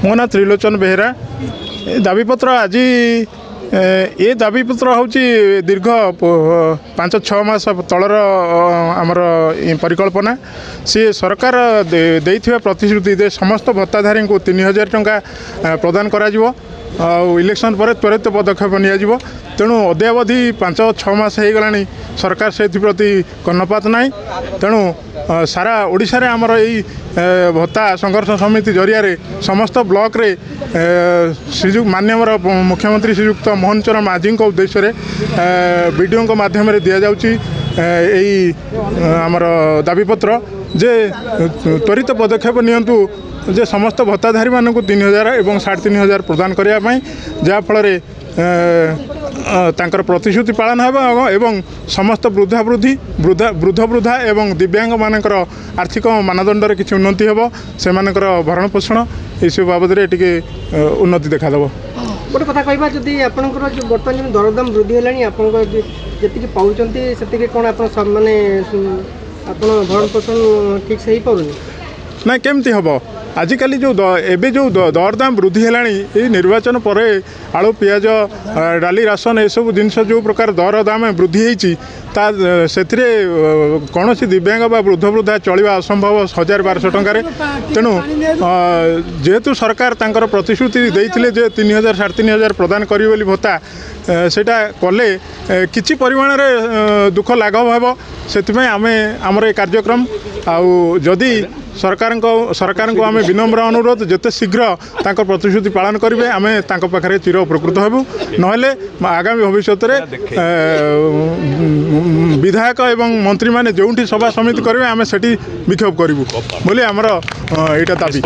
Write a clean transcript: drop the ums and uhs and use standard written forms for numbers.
मो ना त्रिलोचन बेहेरा दाबीपत्र आज ये दाबीपत्र हूँ दीर्घ 5-6 मास तलर आमर परिकल्पना सी सरकार देइथिबा प्रतिश्रुति दे समस्त भत्ताधारी को 3000 टंका प्रदान करा इलेक्शन पर त्वरित पदक्षेप नियाजिबो तेणु अद्यावधि 5-6 मास हो गला सरकार से प्रति कर्णपात ना तेणु सारा ओडिशा रे आमर यही भत्ता संघर्ष समिति जरिया समस्त ब्लॉक रे श्रीजुक्त माननीय मुख्यमंत्री श्रीजुक्त मोहन चरण माझी उद्देश्य वीडियो माध्यम दि जाऊँगी आमर दाबीपत्र जे त्वरित पदक्षेप नियंतु जे समस्त भत्ताधारी मानक 3000 एवं 3500 प्रदान करने जहाँफल तांकर प्रतिश्रुति पालन होगा एवं समस्त वृद्धा एवं दिव्यांग मानकर आर्थिक मानदंड किसी उन्नति होब से भरण पोषण ये बाबद टे उन्नति देखाद गोटे कथा कहवा जदि आपंकर जो बर्तमान जो दरदाम वृद्धि है जी पाँच से कौन आप माने भरण पोषण ठीक से हो पानी ना केमती हम आजिकल जो एवं जो दरदाम वृद्धि है निर्वाचन पर आलू पियाज डाली राशन ये सब जिनस जो प्रकार दर दाम वृद्धि होती से कौन दिव्यांग बा वृद्धा चलवा असंभव 1000-1200 टकर तेणु जेहेतु सरकार तांकर प्रतिश्रुति देते जे 3000-3500 प्रदान करी भत्ता सेटा कले किछि परिमाण रे दुख लाघव हेबो सेतिमे आमे हमर ए कार्यक्रम आउ जदि सरकार को आम विनम्र अनुरोध जिते शीघ्र तांकर प्रतिश्रुति पालन करेंगे आम तांकर पाखरे चिर उपकृत हेबु नहेले आगामी भविष्य विधायक एवं मंत्री माने जोंठी सभा समिति करेंगे आम सेठी विक्षोभ करूँ बोली आमर एटा दाबी।